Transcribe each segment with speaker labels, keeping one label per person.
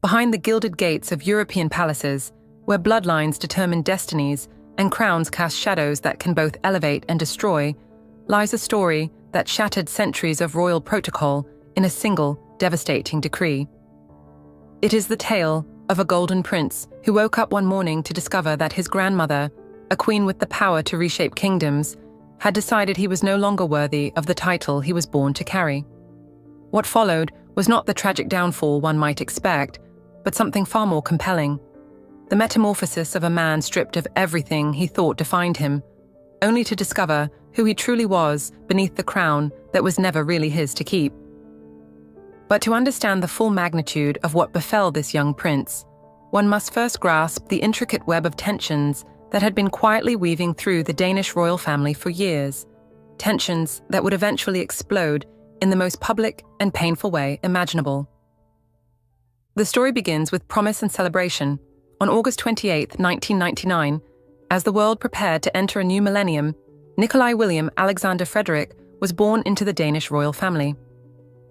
Speaker 1: Behind the gilded gates of European palaces, where bloodlines determine destinies and crowns cast shadows that can both elevate and destroy, lies a story that shattered centuries of royal protocol in a single, devastating decree. It is the tale of a golden prince who woke up one morning to discover that his grandmother, a queen with the power to reshape kingdoms, had decided he was no longer worthy of the title he was born to carry. What followed was not the tragic downfall one might expect, but something far more compelling. The metamorphosis of a man stripped of everything he thought defined him, only to discover who he truly was beneath the crown that was never really his to keep. But to understand the full magnitude of what befell this young prince, one must first grasp the intricate web of tensions that had been quietly weaving through the Danish royal family for years, tensions that would eventually explode in the most public and painful way imaginable. The story begins with promise and celebration. On August 28, 1999, as the world prepared to enter a new millennium, Nikolai William Alexander Frederick was born into the Danish royal family.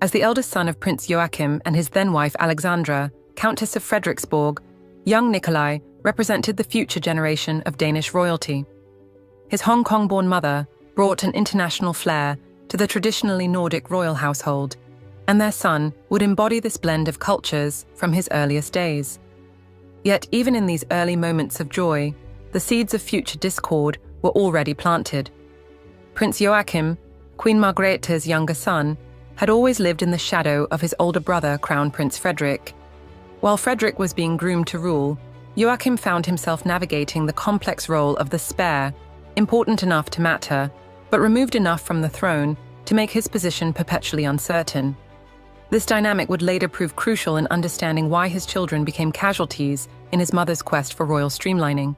Speaker 1: As the eldest son of Prince Joachim and his then-wife Alexandra, Countess of Frederiksborg, young Nikolai represented the future generation of Danish royalty. His Hong Kong-born mother brought an international flair to the traditionally Nordic royal household, and their son would embody this blend of cultures from his earliest days. Yet even in these early moments of joy, the seeds of future discord were already planted. Prince Joachim, Queen Margrethe's younger son, had always lived in the shadow of his older brother, Crown Prince Frederick. While Frederick was being groomed to rule, Joachim found himself navigating the complex role of the spare, important enough to matter, but removed enough from the throne to make his position perpetually uncertain. This dynamic would later prove crucial in understanding why his children became casualties in his mother's quest for royal streamlining.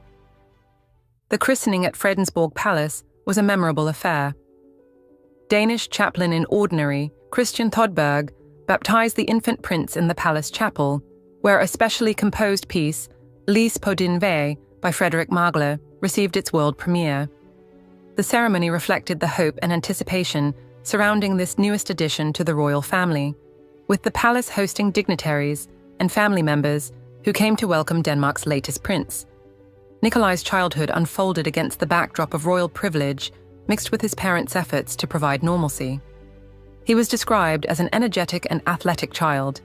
Speaker 1: The christening at Fredensborg Palace was a memorable affair. Danish chaplain in ordinary, Christian Thodberg, baptized the infant prince in the palace chapel, where a specially composed piece, Lys på din vej, by Frederik Magle, received its world premiere. The ceremony reflected the hope and anticipation surrounding this newest addition to the royal family, with the palace hosting dignitaries and family members who came to welcome Denmark's latest prince. Nikolai's childhood unfolded against the backdrop of royal privilege, mixed with his parents' efforts to provide normalcy. He was described as an energetic and athletic child,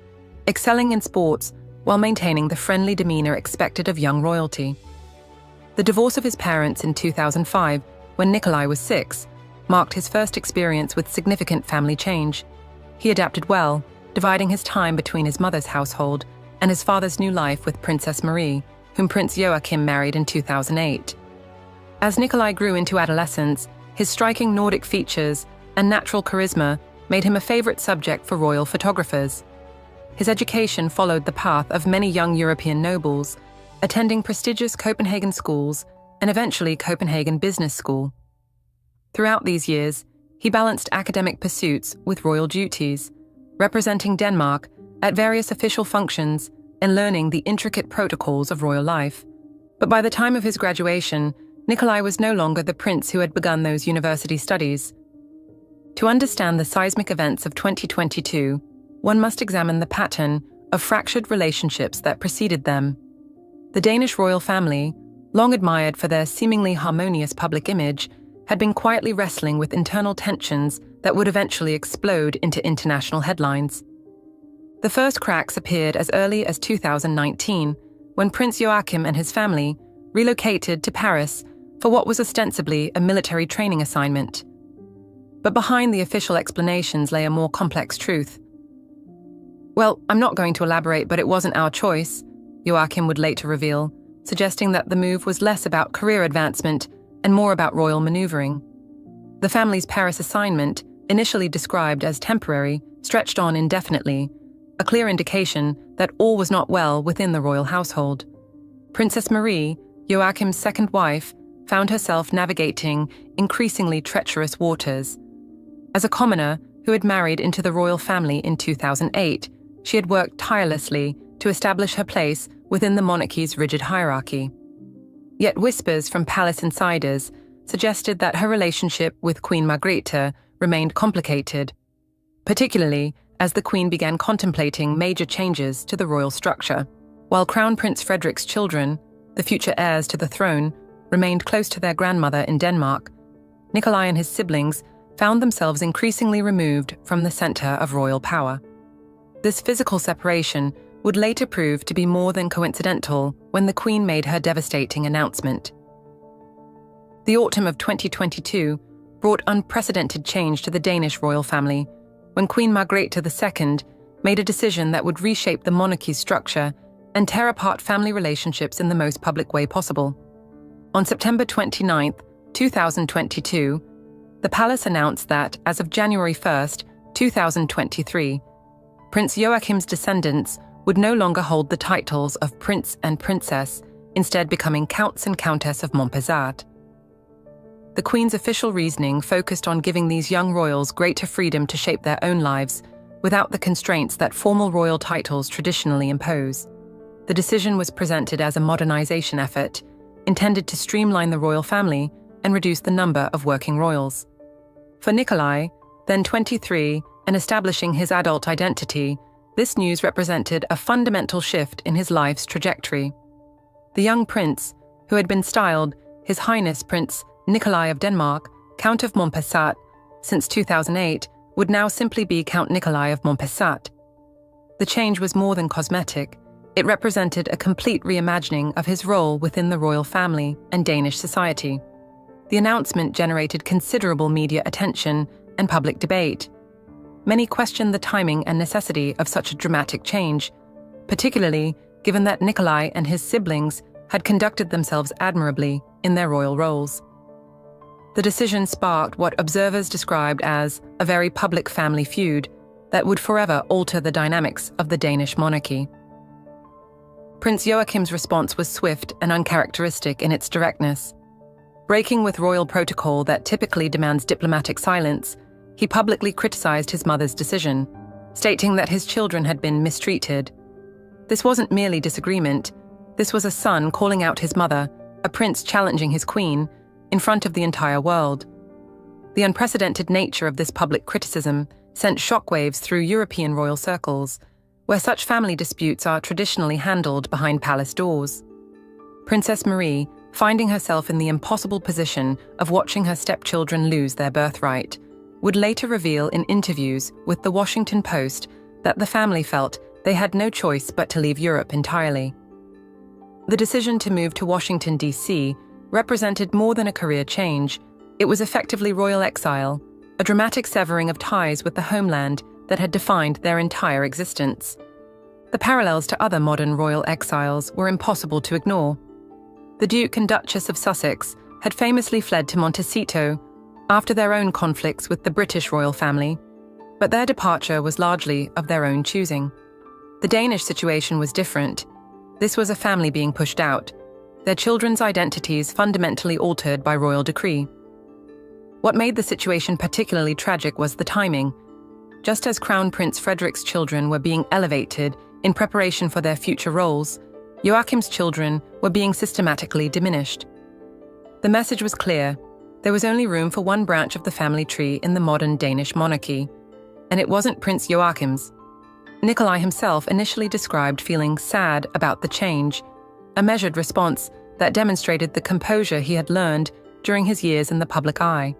Speaker 1: excelling in sports while maintaining the friendly demeanor expected of young royalty. The divorce of his parents in 2005, when Nikolai was 6, marked his first experience with significant family change. He adapted well, dividing his time between his mother's household and his father's new life with Princess Marie, whom Prince Joachim married in 2008. As Nikolai grew into adolescence, his striking Nordic features and natural charisma made him a favorite subject for royal photographers. His education followed the path of many young European nobles, attending prestigious Copenhagen schools and eventually Copenhagen Business School. Throughout these years, he balanced academic pursuits with royal duties, representing Denmark at various official functions and learning the intricate protocols of royal life. But by the time of his graduation, Nikolai was no longer the prince who had begun those university studies. To understand the seismic events of 2022, one must examine the pattern of fractured relationships that preceded them. The Danish royal family, long admired for their seemingly harmonious public image, had been quietly wrestling with internal tensions that would eventually explode into international headlines. The first cracks appeared as early as 2019, when Prince Joachim and his family relocated to Paris for what was ostensibly a military training assignment. But behind the official explanations lay a more complex truth. "Well, I'm not going to elaborate, but it wasn't our choice," Joachim would later reveal, suggesting that the move was less about career advancement and more about royal maneuvering. The family's Paris assignment, initially described as temporary, stretched on indefinitely, a clear indication that all was not well within the royal household. Princess Marie, Joachim's second wife, found herself navigating increasingly treacherous waters. As a commoner who had married into the royal family in 2008, she had worked tirelessly to establish her place within the monarchy's rigid hierarchy. Yet whispers from palace insiders suggested that her relationship with Queen Margrethe remained complicated, particularly as the Queen began contemplating major changes to the royal structure. While Crown Prince Frederik's children, the future heirs to the throne, remained close to their grandmother in Denmark, Nikolai and his siblings found themselves increasingly removed from the center of royal power. This physical separation would later prove to be more than coincidental when the Queen made her devastating announcement. The autumn of 2022 brought unprecedented change to the Danish royal family when Queen Margrethe II made a decision that would reshape the monarchy's structure and tear apart family relationships in the most public way possible. On September 29, 2022, the palace announced that, as of January 1, 2023, Prince Joachim's descendants would no longer hold the titles of Prince and Princess, instead becoming Counts and Countess of Montpezat. The Queen's official reasoning focused on giving these young royals greater freedom to shape their own lives without the constraints that formal royal titles traditionally impose. The decision was presented as a modernization effort, intended to streamline the royal family and reduce the number of working royals. For Nikolai, then 23, and establishing his adult identity, this news represented a fundamental shift in his life's trajectory. The young prince, who had been styled His Highness Prince Nikolai of Denmark, Count of Montpezat, since 2008, would now simply be Count Nikolai of Montpezat. The change was more than cosmetic. It represented a complete reimagining of his role within the royal family and Danish society. The announcement generated considerable media attention and public debate. Many questioned the timing and necessity of such a dramatic change, particularly given that Nikolai and his siblings had conducted themselves admirably in their royal roles. The decision sparked what observers described as a very public family feud that would forever alter the dynamics of the Danish monarchy. Prince Joachim's response was swift and uncharacteristic in its directness. Breaking with royal protocol that typically demands diplomatic silence, he publicly criticized his mother's decision, stating that his children had been mistreated. This wasn't merely disagreement. This was a son calling out his mother, a prince challenging his queen, in front of the entire world. The unprecedented nature of this public criticism sent shockwaves through European royal circles, where such family disputes are traditionally handled behind palace doors. Princess Marie, finding herself in the impossible position of watching her stepchildren lose their birthright, would later reveal in interviews with the Washington Post that the family felt they had no choice but to leave Europe entirely. The decision to move to Washington, D.C., represented more than a career change. It was effectively royal exile, a dramatic severing of ties with the homeland that had defined their entire existence. The parallels to other modern royal exiles were impossible to ignore. The Duke and Duchess of Sussex had famously fled to Montecito after their own conflicts with the British royal family, but their departure was largely of their own choosing. The Danish situation was different. This was a family being pushed out, their children's identities fundamentally altered by royal decree. What made the situation particularly tragic was the timing. Just as Crown Prince Frederik's children were being elevated in preparation for their future roles, Joachim's children were being systematically diminished. The message was clear. There was only room for one branch of the family tree in the modern Danish monarchy, and it wasn't Prince Joachim's. Nikolai himself initially described feeling sad about the change, a measured response that demonstrated the composure he had learned during his years in the public eye.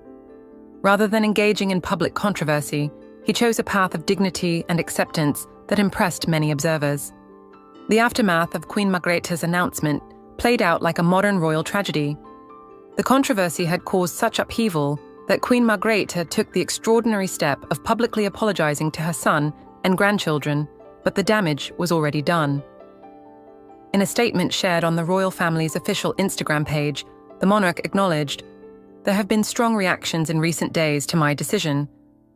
Speaker 1: Rather than engaging in public controversy, he chose a path of dignity and acceptance that impressed many observers. The aftermath of Queen Margrethe's announcement played out like a modern royal tragedy. The controversy had caused such upheaval that Queen Margrethe took the extraordinary step of publicly apologizing to her son and grandchildren, but the damage was already done. In a statement shared on the royal family's official Instagram page, the monarch acknowledged, "There have been strong reactions in recent days to my decision,"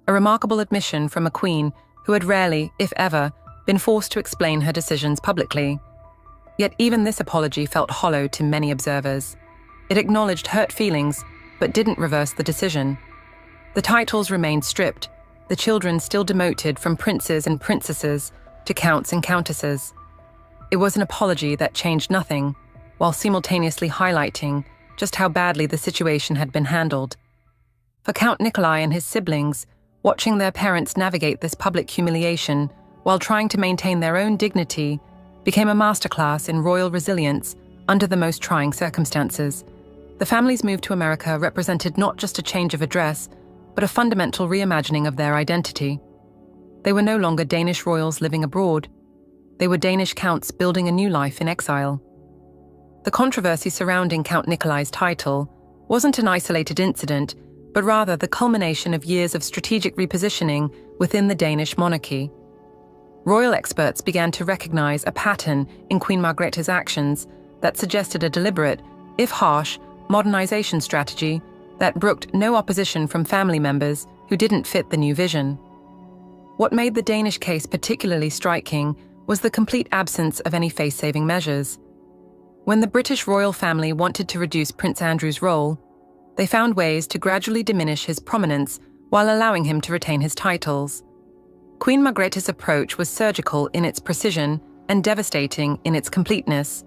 Speaker 1: a remarkable admission from a queen who had rarely, if ever, been forced to explain her decisions publicly. Yet even this apology felt hollow to many observers. It acknowledged hurt feelings, but didn't reverse the decision. The titles remained stripped, the children still demoted from princes and princesses to counts and countesses. It was an apology that changed nothing, while simultaneously highlighting just how badly the situation had been handled. For Count Nikolai and his siblings, Watching their parents navigate this public humiliation while trying to maintain their own dignity became a masterclass in royal resilience under the most trying circumstances. The family's move to America represented not just a change of address, but a fundamental reimagining of their identity. They were no longer Danish royals living abroad. They were Danish counts building a new life in exile. The controversy surrounding Count Nikolai's title wasn't an isolated incident, but rather the culmination of years of strategic repositioning within the Danish monarchy. Royal experts began to recognize a pattern in Queen Margrethe's actions that suggested a deliberate, if harsh, modernization strategy that brooked no opposition from family members who didn't fit the new vision. What made the Danish case particularly striking was the complete absence of any face-saving measures. When the British royal family wanted to reduce Prince Andrew's role, they found ways to gradually diminish his prominence while allowing him to retain his titles. Queen Margrethe's approach was surgical in its precision and devastating in its completeness.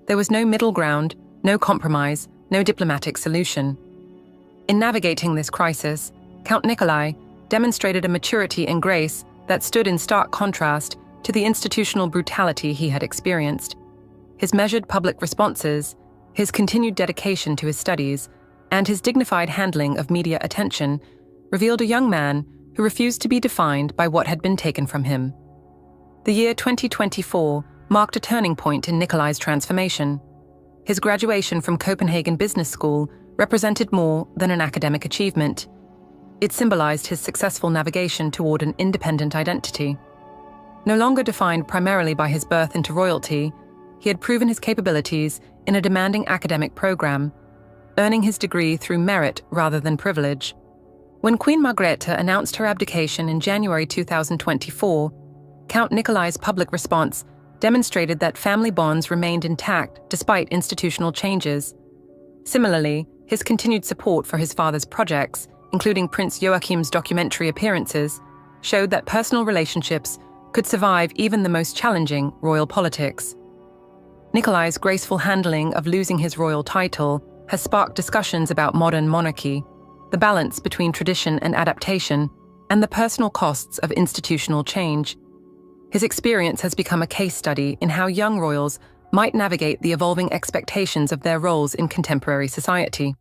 Speaker 1: There was no middle ground, no compromise, no diplomatic solution. In navigating this crisis, Count Nikolai demonstrated a maturity and grace that stood in stark contrast to the institutional brutality he had experienced. His measured public responses, his continued dedication to his studies, and his dignified handling of media attention revealed a young man who refused to be defined by what had been taken from him. The year 2024 marked a turning point in Nikolai's transformation. His graduation from Copenhagen Business School represented more than an academic achievement. It symbolized his successful navigation toward an independent identity. No longer defined primarily by his birth into royalty, he had proven his capabilities in a demanding academic program, earning his degree through merit rather than privilege. When Queen Margrethe announced her abdication in January 2024, Count Nikolai's public response demonstrated that family bonds remained intact despite institutional changes. Similarly, his continued support for his father's projects, including Prince Joachim's documentary appearances, showed that personal relationships could survive even the most challenging royal politics. Nikolai's graceful handling of losing his royal title has sparked discussions about modern monarchy, the balance between tradition and adaptation, and the personal costs of institutional change. His experience has become a case study in how young royals might navigate the evolving expectations of their roles in contemporary society.